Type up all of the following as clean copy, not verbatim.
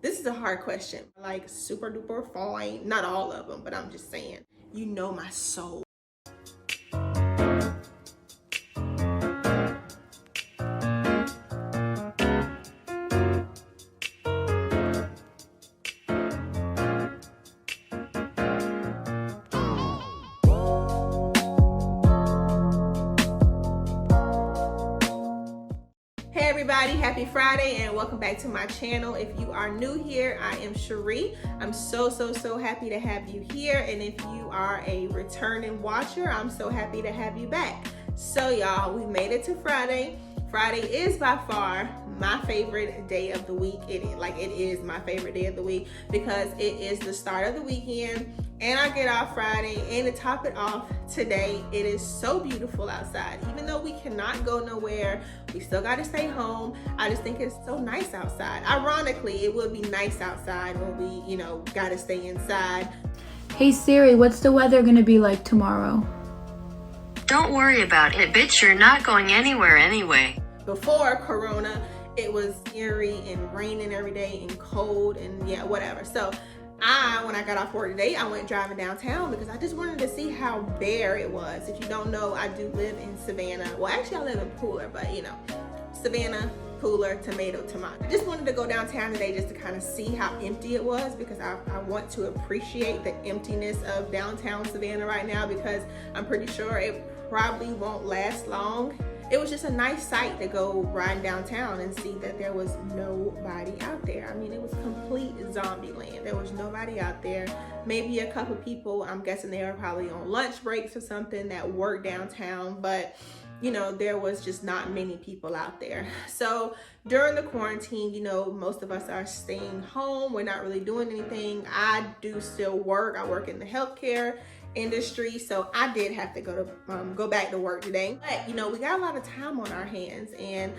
This is a hard question. Like super duper fine, not all of them, but I'm just saying, you know my soul. Hey everybody, happy Friday and welcome back to my channel. If you are new here, I am Cheric. I'm so happy to have you here, and if you are a returning watcher, I'm so happy to have you back. So y'all, we made it to Friday. Friday is by far my favorite day of the week. It is my favorite day of the week because it is the start of the weekend and I get off Friday. And to top it off, today it is so beautiful outside. Even though we cannot go nowhere, we still got to stay home. I just think it's so nice outside. Ironically, it would be nice outside when we, got to stay inside. Hey Siri, what's the weather gonna be like tomorrow? Don't worry about it, bitch. You're not going anywhere anyway. Before Corona, it was eerie and raining every day and cold and yeah, whatever. So when I got off work today, I went driving downtown because I just wanted to see how bare it was. If you don't know, I do live in Savannah. Well, actually I live in Pooler, but Savannah, Pooler, tomato. I just wanted to go downtown today just to kind of see how empty it was because I want to appreciate the emptiness of downtown Savannah right now because I'm pretty sure it probably won't last long. It was just a nice sight to go riding downtown and see that there was nobody out there. I mean, it was complete zombie land. There was nobody out there. Maybe a couple people, I'm guessing they were probably on lunch breaks or something that work downtown, but there was just not many people out there. So during the quarantine, most of us are staying home. We're not really doing anything. I do still work. I work in the healthcare industry, so I did have to go back to work today. But we got a lot of time on our hands, and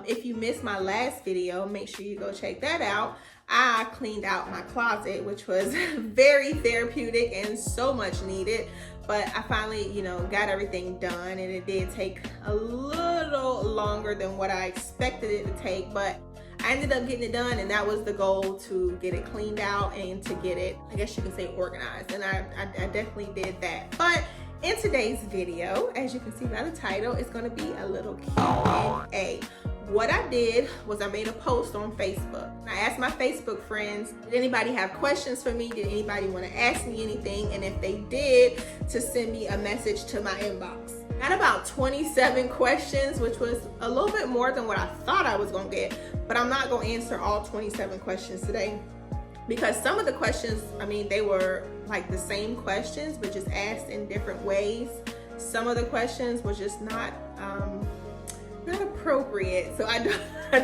if you missed my last video, make sure you go check that out. I cleaned out my closet, which was very therapeutic and so much needed. But I finally, got everything done, and it did take a little longer than what I expected it to take, but I ended up getting it done, and that was the goal, to get it cleaned out and to get it, I guess you can say, organized, and I definitely did that. But in today's video, as you can see by the title, it's going to be a little Q&A. What I did was I made a post on Facebook. I asked my Facebook friends, did anybody have questions for me? Did anybody want to ask me anything? And if they did, to send me a message to my inbox. I got about 27 questions, which was a little bit more than what I thought I was going to get. But I'm not going to answer all 27 questions today because some of the questions, they were like the same questions, but just asked in different ways. Some of the questions were just not appropriate, so I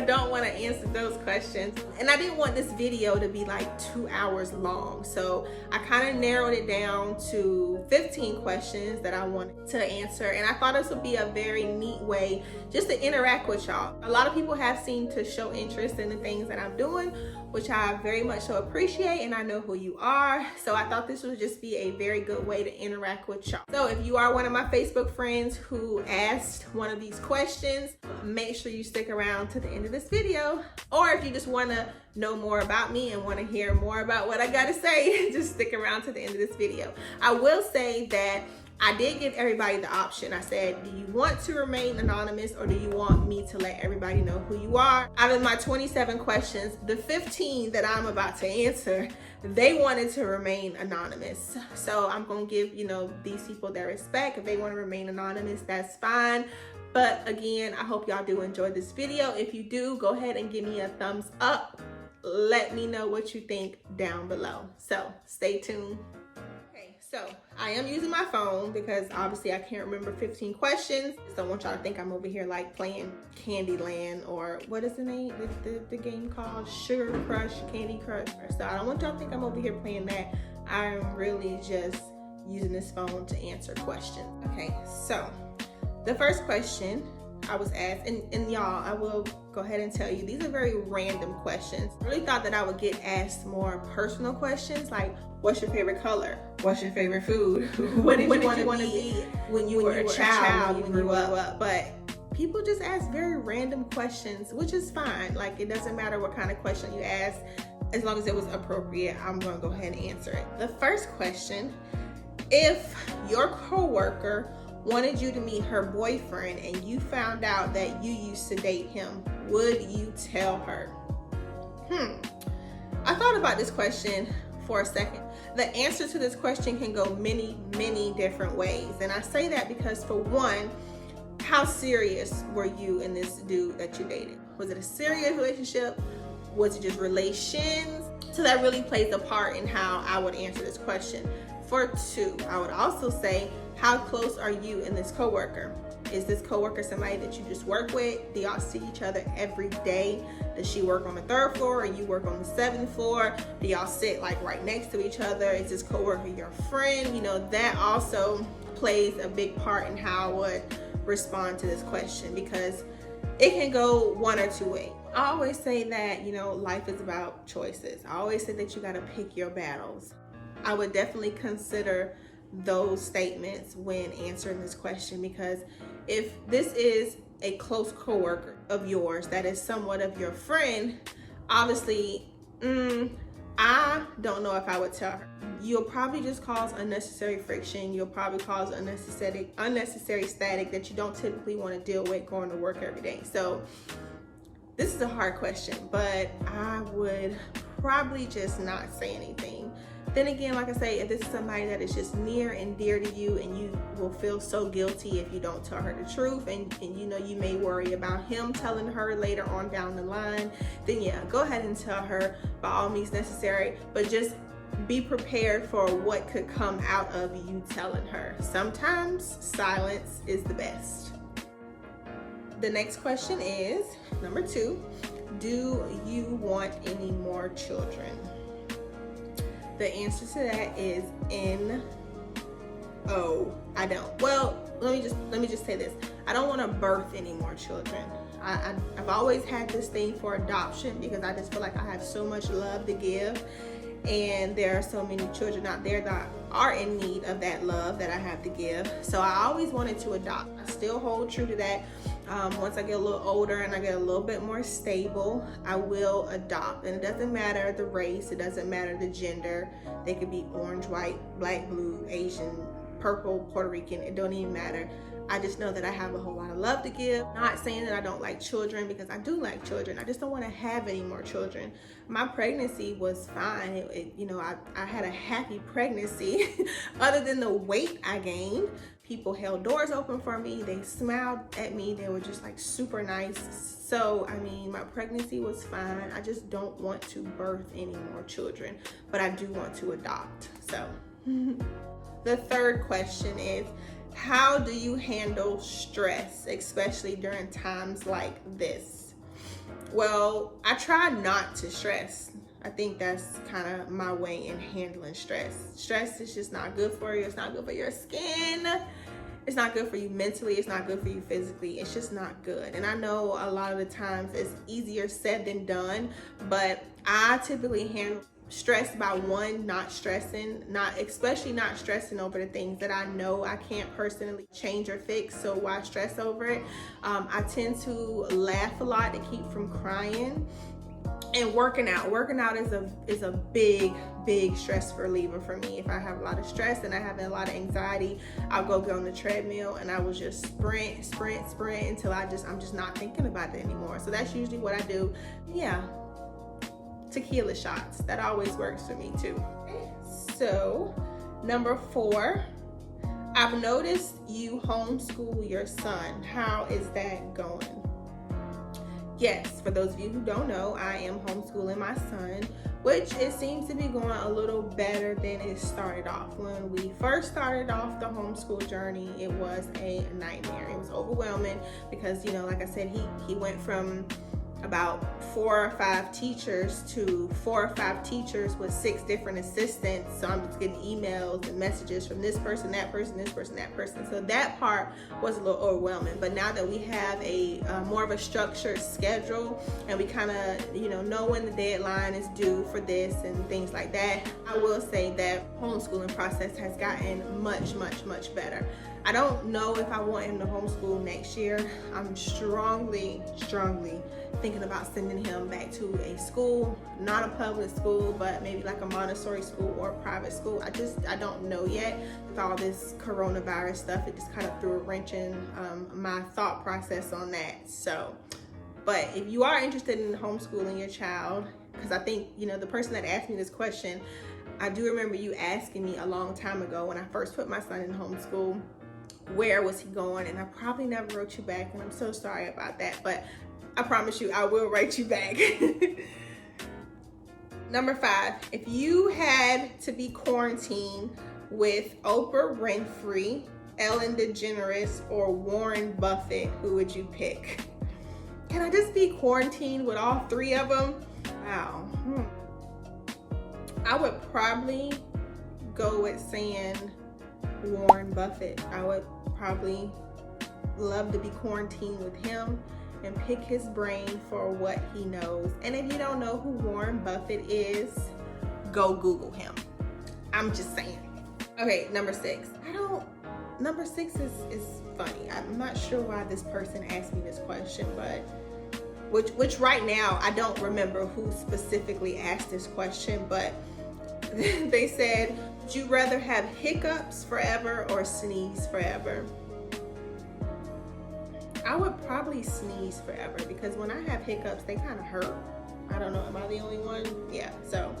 don't want to answer those questions, and I didn't want this video to be like 2 hours long, so I kind of narrowed it down to 15 questions that I wanted to answer, and I thought this would be a very neat way just to interact with y'all. A lot of people have seemed to show interest in the things that I'm doing, which I very much so appreciate, and I know who you are, so I thought this would just be a very good way to interact with y'all. So if you are one of my Facebook friends who asked one of these questions, make sure you stick around to the end of this video, or if you just want to know more about me and want to hear more about what I got to say, just stick around to the end of this video. I will say that I did give everybody the option. I said, do you want to remain anonymous or do you want me to let everybody know who you are? Out of my 27 questions, the 15 that I'm about to answer, they wanted to remain anonymous. So I'm going to give, these people their respect. If they want to remain anonymous, that's fine. But again, I hope y'all do enjoy this video. If you do, go ahead and give me a thumbs up. Let me know what you think down below. So stay tuned. So I am using my phone because obviously I can't remember 15 questions. So I want y'all to think I'm over here like playing Candyland, or what is the name, the game called? Sugar Crush, Candy Crush. So I don't want y'all to think I'm over here playing that. I'm really just using this phone to answer questions. Okay, so the first question I was asked, and y'all, I will go ahead and tell you, these are very random questions. I really thought that I would get asked more personal questions like, what's your favorite color? What's your favorite food? What did you want to be when you were a child, when you grew up? But people just ask very random questions, which is fine. Like, it doesn't matter what kind of question you ask, as long as it was appropriate. I'm gonna go ahead and answer it. The first question: if your coworker wanted you to meet her boyfriend and you found out that you used to date him, would you tell her? I thought about this question for a second. The answer to this question can go many, many different ways. And I say that because, for one, how serious were you in this dude that you dated? Was it a serious relationship? Was it just relations? So that really plays a part in how I would answer this question. For two, I would also say, how close are you and this coworker? Is this coworker somebody that you just work with? Do y'all see each other every day? Does she work on the 3rd floor or you work on the 7th floor? Do y'all sit like right next to each other? Is this coworker your friend? You know, that also plays a big part in how I would respond to this question, because it can go one or two ways. I always say that, you know, life is about choices. I always say that you got to pick your battles. I would definitely consider those statements when answering this question, because if this is a close coworker of yours that is somewhat of your friend, obviously, I don't know if I would tell her. You'll probably just cause unnecessary friction. You'll probably cause unnecessary static that you don't typically want to deal with going to work every day. So this is a hard question, but I would probably just not say anything. Then again, like I say, if this is somebody that is just near and dear to you, and you will feel so guilty if you don't tell her the truth, and you know you may worry about him telling her later on down the line, then yeah, go ahead and tell her by all means necessary, but just be prepared for what could come out of you telling her. Sometimes silence is the best. The next question is, number 2, do you want any more children? The answer to that is I don't. Well, let me just say this. I don't want to birth any more children. I've always had this thing for adoption, because I just feel like I have so much love to give, and there are so many children out there that are in need of that love that I have to give. So I always wanted to adopt. I still hold true to that. Once I get a little older and I get a little bit more stable, I will adopt. And it doesn't matter the race, it doesn't matter the gender. They could be orange, white, black, blue, Asian, purple, Puerto Rican. It don't even matter. I just know that I have a whole lot of love to give. Not saying that I don't like children, because I do like children. I just don't want to have any more children. My pregnancy was fine. I had a happy pregnancy. Other than the weight I gained, people held doors open for me. They smiled at me. They were just like super nice. So, I mean, my pregnancy was fine. I just don't want to birth any more children, but I do want to adopt. So, the third question is, how do you handle stress, especially during times like this? Well, I try not to stress. I think that's kind of my way in handling stress. Stress is just not good for you. It's not good for your skin. It's not good for you mentally. It's not good for you physically. It's just not good. And I know a lot of the times it's easier said than done, but I typically handle stress by one, not stressing, especially not stressing over the things that I know I can't personally change or fix, so why stress over it? I tend to laugh a lot to keep from crying. And working out is a big stress reliever for me. If I have a lot of stress and I have a lot of anxiety, I'll go get on the treadmill and I will just sprint until I'm just not thinking about it anymore. So that's usually what I do. Yeah. Tequila shots, that always works for me too. So, number 4, I've noticed you homeschool your son. How is that going? Yes, for those of you who don't know, I am homeschooling my son, which it seems to be going a little better than it started off. When we first started off the homeschool journey, it was a nightmare. It was overwhelming because, like I said, he went from about 4 or 5 teachers to 4 or 5 teachers with 6 different assistants. So I'm just getting emails and messages from this person, that person, this person, that person. So that part was a little overwhelming. But now that we have a more of a structured schedule, and we kind of know when the deadline is due for this and things like that, I will say that homeschooling process has gotten much better. I don't know if I want him to homeschool next year. I'm strongly thinking about sending him back to a school, not a public school, but maybe like a Montessori school or a private school. I don't know yet. With all this coronavirus stuff, it just kind of threw a wrench in my thought process on that. So, but if you are interested in homeschooling your child, because I think, you know, the person that asked me this question, I do remember you asking me a long time ago when I first put my son in homeschool, where was he going? And I probably never wrote you back, and I'm so sorry about that, but I promise you I will write you back. Number 5, if you had to be quarantined with Oprah Winfrey, Ellen DeGeneres, or Warren Buffett, who would you pick? Can I just be quarantined with all 3 of them? Wow. I would probably go with saying Warren Buffett. I would probably love to be quarantined with him and pick his brain for what he knows. And if you don't know who Warren Buffett is, go Google him. I'm just saying. Okay, number 6. Number 6 is funny. I'm not sure why this person asked me this question, but which right now I don't remember who specifically asked this question, but they said, would you rather have hiccups forever or sneeze forever? I would probably sneeze forever, because when I have hiccups, they kind of hurt. I don't know, am I the only one? Yeah, so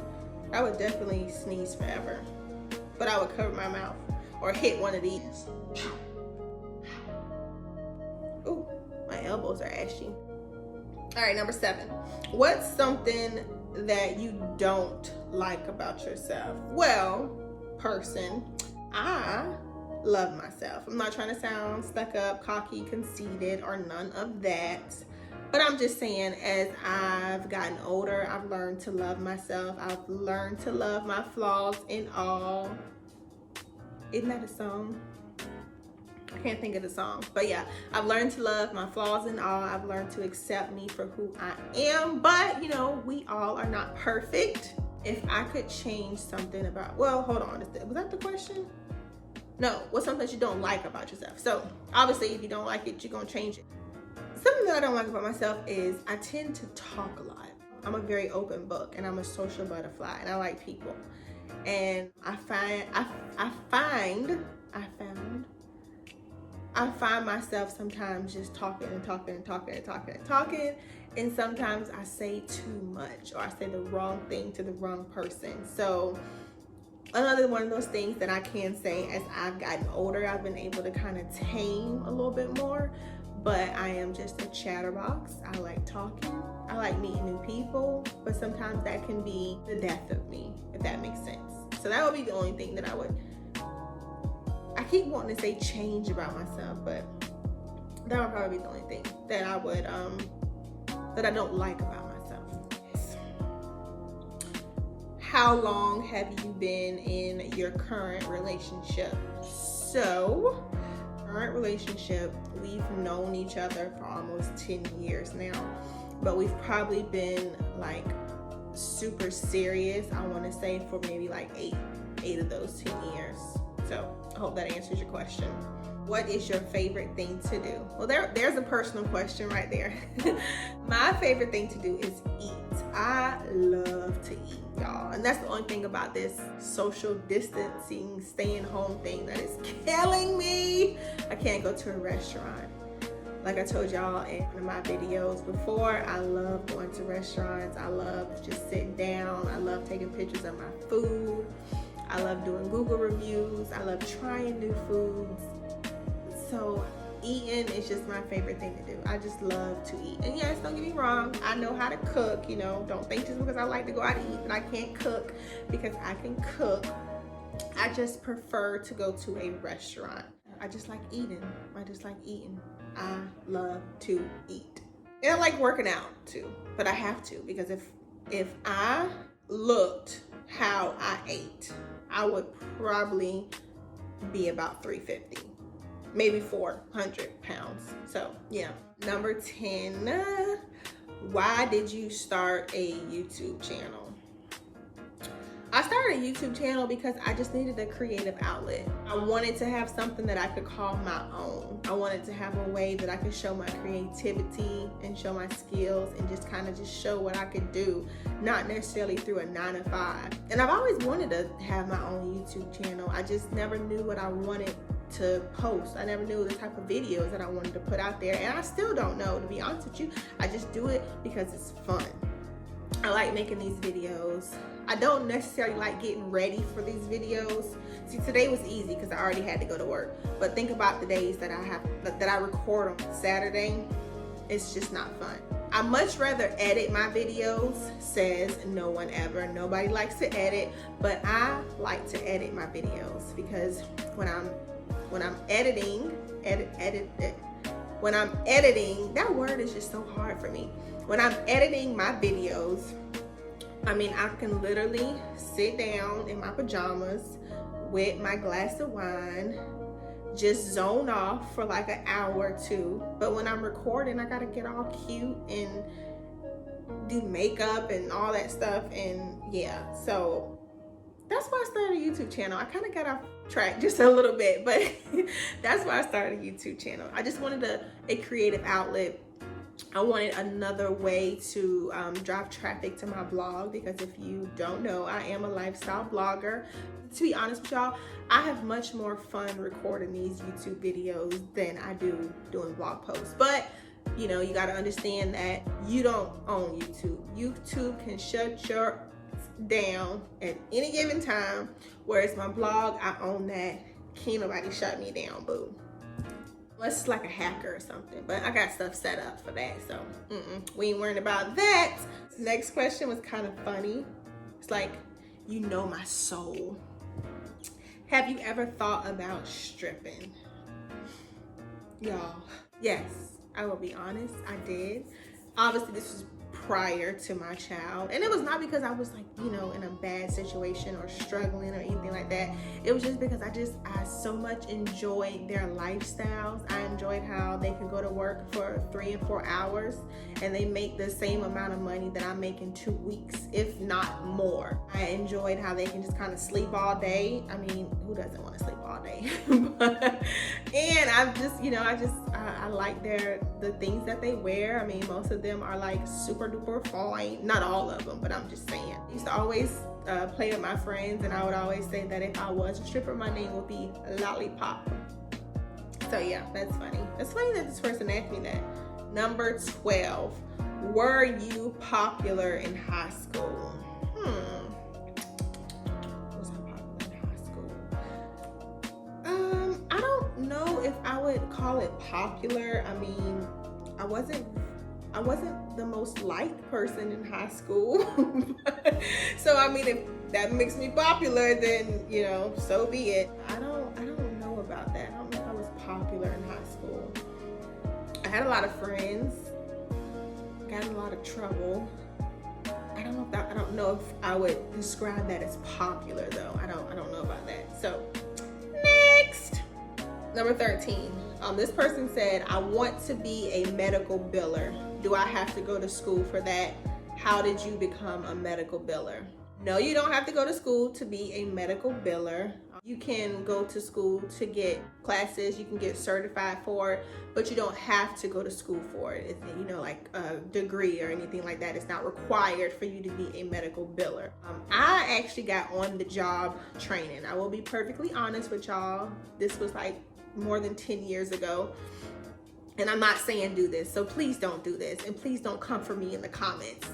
I would definitely sneeze forever, but I would cover my mouth or hit one of these. Ooh, my elbows are ashy. All right, number 7. What's something that you don't like about yourself? Well, person, I love myself. I'm not trying to sound stuck up, cocky, conceited, or none of that. But I'm just saying, as I've gotten older, I've learned to love myself. I've learned to love my flaws and all. Isn't that a song? I can't think of the song, but yeah, I've learned to love my flaws and all. I've learned to accept me for who I am, but you know, we all are not perfect. If I could change something about, well, hold on, was that the question? No, what's something that you don't like about yourself? So obviously, if you don't like it, you're gonna change it. Something that I don't like about myself is I tend to talk a lot. I'm a very open book, and I'm a social butterfly, and I like people. And I find myself sometimes just talking, and sometimes I say too much, or I say the wrong thing to the wrong person. So another one of those things that I can say, as I've gotten older, I've been able to kind of tame a little bit more, but I am just a chatterbox. I like talking, I like meeting new people, but sometimes that can be the death of me, if that makes sense. So that would be the only thing that I keep wanting to say change about myself, but that would probably be the only thing that I would, that I don't like about myself. How long have you been in your current relationship? So, current relationship, we've known each other for almost 10 years now, but we've probably been like super serious, I want to say, for maybe like eight of those 10 years. So I hope that answers your question. What is your favorite thing to do? Well, there's a personal question right there. My favorite thing to do is eat. I love to eat, y'all. And that's the only thing about this social distancing, staying home thing that is killing me. I can't go to a restaurant. Like I told y'all in one of my videos before, I love going to restaurants. I love just sitting down. I love taking pictures of my food. I love doing Google reviews. I love trying new foods. So eating is just my favorite thing to do. I just love to eat. And yes, don't get me wrong, I know how to cook, you know. Don't think just because I like to go out and eat that I can't cook, because I can cook. I just prefer to go to a restaurant. I just like eating. I love to eat. And I like working out too, but I have to, because if I looked how I ate, I would probably be about 350, maybe 400 pounds. So yeah. Number 10, why did you start a YouTube channel? I started started a YouTube channel because I just needed a creative outlet. I wanted to have something that I could call my own. I wanted to have a way that I could show my creativity and show my skills and just kind of just show what I could do, not necessarily through a 9-to-5. And I've always wanted to have my own YouTube channel. I just never knew what I wanted to post. I never knew the type of videos that I wanted to put out there, and I still don't know, to be honest with you. I just do it because it's fun. I like making these videos. I don't necessarily like getting ready for these videos. See, today was easy because I already had to go to work, but think about the days that I record on Saturday. It's just not fun. I much rather edit my videos, says no one ever. Nobody likes to edit, but I like to edit my videos because when I'm editing, that word is just so hard for me. When I'm editing my videos, I mean, I can literally sit down in my pajamas with my glass of wine, just zone off for like an hour or two. But when I'm recording, I gotta get all cute and do makeup and all that stuff. And yeah, so that's why I started a YouTube channel. I kind of got off track just a little bit, but that's why I started a YouTube channel. I just wanted a creative outlet. I wanted another way to drive traffic to my blog, because if you don't know, I am a lifestyle blogger. To be honest with y'all, I have much more fun recording these YouTube videos than I do doing blog posts. But you know, you got to understand that you don't own YouTube. YouTube can shut your down at any given time, whereas my blog, I own that. Can't nobody shut me down, boo. Unless it's like a hacker or something, but I got stuff set up for that, so we ain't worrying about that. Next question was kind of funny. It's like, you know my soul. Have you ever thought about stripping? Y'all, yes, I will be honest, I did. Obviously, this was prior to my child, and it was not because I was like, you know, in a bad situation or struggling or anything like that. It was just because I so much enjoyed their lifestyles. I enjoyed how they could go to work for 3 and 4 hours and they make the same amount of money that I make in 2 weeks, if not more. I enjoyed how they can just kind of sleep all day. I mean, who doesn't want to sleep all day? And I'm just, you know, I like the things that they wear. I mean, most of them are like super duper fine. Not all of them, but I'm just saying. I used to always play with my friends, and I would always say that if I was a stripper, my name would be Lollipop. So yeah, that's funny. It's funny that this person asked me that. Number 12, were you popular in high school? Was I popular in high school? I don't know if I would call it popular. I mean, I wasn't the most liked person in high school. So I mean, if that makes me popular, then you know, so be it. I don't know about that. I don't know if I was popular in high school. I had a lot of friends, got in a lot of trouble. I don't know if I would describe that as popular though. I don't know about that. So next, number 13. This person said, I want to be a medical biller. Do I have to go to school for that? How did you become a medical biller? No, you don't have to go to school to be a medical biller. You can go to school to get classes, you can get certified for it, but you don't have to go to school for it. It's, you know, like a degree or anything like that. It's not required for you to be a medical biller. I actually got on the job training. I will be perfectly honest with y'all. This was like more than 10 years ago. And I'm not saying do this, so please don't do this, and please don't come for me in the comments.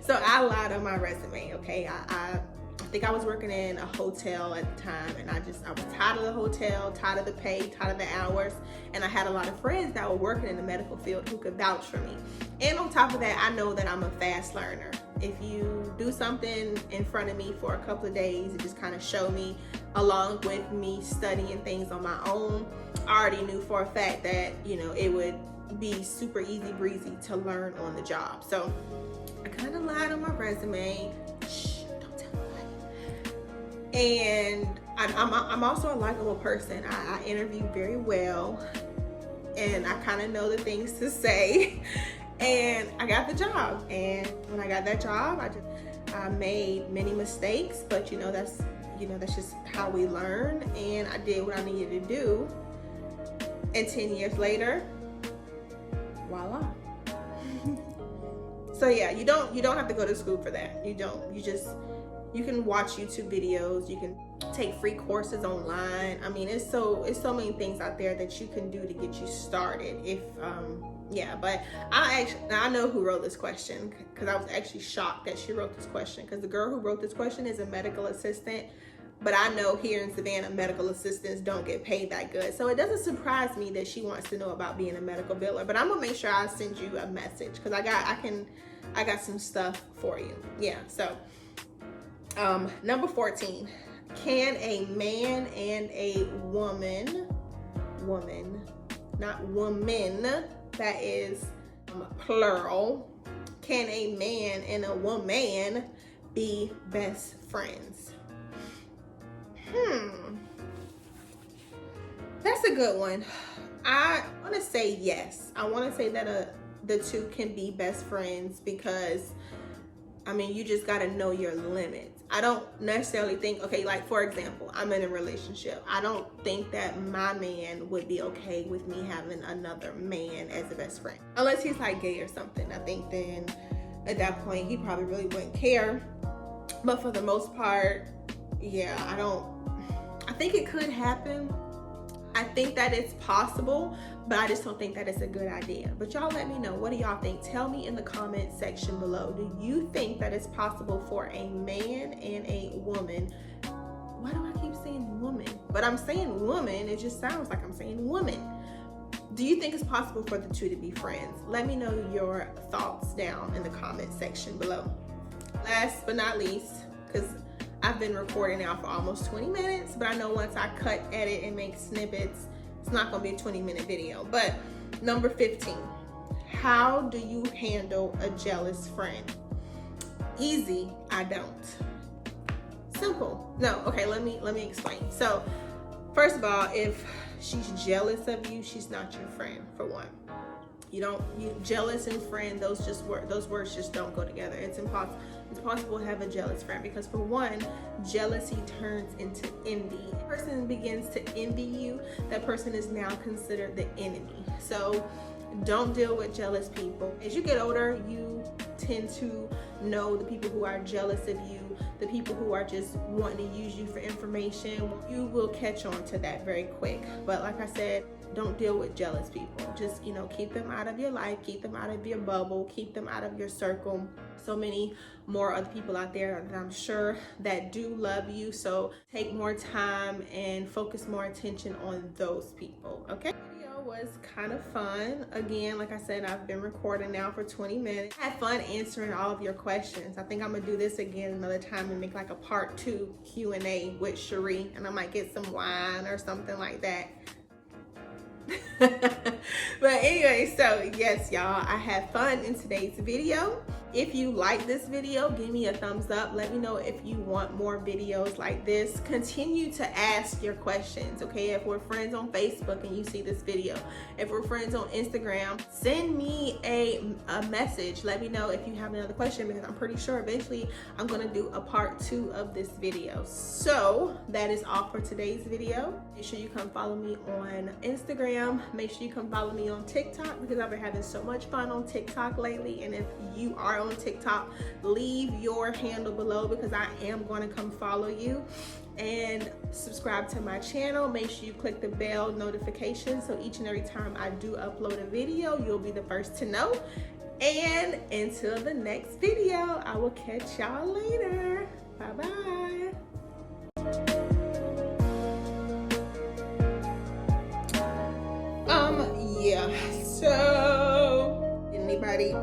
So I lied on my resume, okay? I think I was working in a hotel at the time, and I was tired of the hotel, tired of the pay, tired of the hours, and I had a lot of friends that were working in the medical field who could vouch for me. And on top of that, I know that I'm a fast learner. If you do something in front of me for a couple of days and just kind of show me, along with me studying things on my own, I already knew for a fact that, you know, it would be super easy breezy to learn on the job. So I kind of lied on my resume. Shh, don't tell nobody. And I'm also a likable person. I interview very well, and I kind of know the things to say. And I got the job. And when I got that job, I made many mistakes, but that's just how we learn. And I did what I needed to do. And 10 years later, voila. So yeah, you don't have to go to school for that. You can watch YouTube videos, you can take free courses online. I mean, it's so many things out there that you can do to get you started. But I know who wrote this question, because I was actually shocked that she wrote this question, because the girl who wrote this question is a medical assistant. But I know here in Savannah, medical assistants don't get paid that good. So it doesn't surprise me that she wants to know about being a medical biller. But I'm gonna make sure I send you a message, because I got some stuff for you. Yeah, so number 14. Can a man and a woman, not woman, that is plural. Can a man and a woman be best friends? That's a good one. I want to say yes. I want to say that the two can be best friends, because I mean, you just got to know your limits. I don't necessarily think, okay, like for example, I'm in a relationship. I don't think that my man would be okay with me having another man as a best friend. Unless he's like gay or something. I think then at that point, he probably really wouldn't care. But for the most part, yeah, I think it could happen. I think that it's possible, but I just don't think that it's a good idea. But y'all let me know, what do y'all think? Tell me in the comment section below. Do you think that it's possible for a man and a woman? Why do I keep saying woman? But I'm saying woman, it just sounds like I'm saying woman. Do you think it's possible for the two to be friends? Let me know your thoughts down in the comment section below. Last but not least, because I've been recording now for almost 20 minutes, but I know once I cut, edit, and make snippets, it's not gonna be a 20-minute video. But number 15, how do you handle a jealous friend? Easy, I don't. Simple. No, okay, let me explain. So, first of all, if she's jealous of you, she's not your friend, for one. You jealous and friend, those words just don't go together. It's impossible to have a jealous friend, because for one, jealousy turns into envy. If a person begins to envy you, that person is now considered the enemy. So don't deal with jealous people. As you get older, you tend to know the people who are jealous of you, the people who are just wanting to use you for information. You will catch on to that very quick. But like I said, don't deal with jealous people. Just, keep them out of your life, keep them out of your bubble, keep them out of your circle. So many more other people out there that I'm sure that do love you. So take more time and focus more attention on those people, okay? Was kind of fun. Again, like I said, I've been recording now for 20 minutes. I had fun answering all of your questions. I think I'm gonna do this again another time and make like a part 2 Q&A with Cheric, and I might get some wine or something like that. But anyway, so yes, y'all, I had fun in today's video. If you like this video, give me a thumbs up. Let me know if you want more videos like this. Continue to ask your questions, okay? If we're friends on Facebook and you see this video, if we're friends on Instagram, send me a message. Let me know if you have another question, because I'm pretty sure eventually I'm gonna do a part 2 of this video. So that is all for today's video. Make sure you come follow me on Instagram. Make sure you come follow me on TikTok, because I've been having so much fun on TikTok lately. And if you are on TikTok, leave your handle below, because I am going to come follow you. And subscribe to my channel. Make sure you click the bell notification, so each and every time I do upload a video, you'll be the first to know. And until the next video, I will catch y'all later. Bye bye. Yeah, so anybody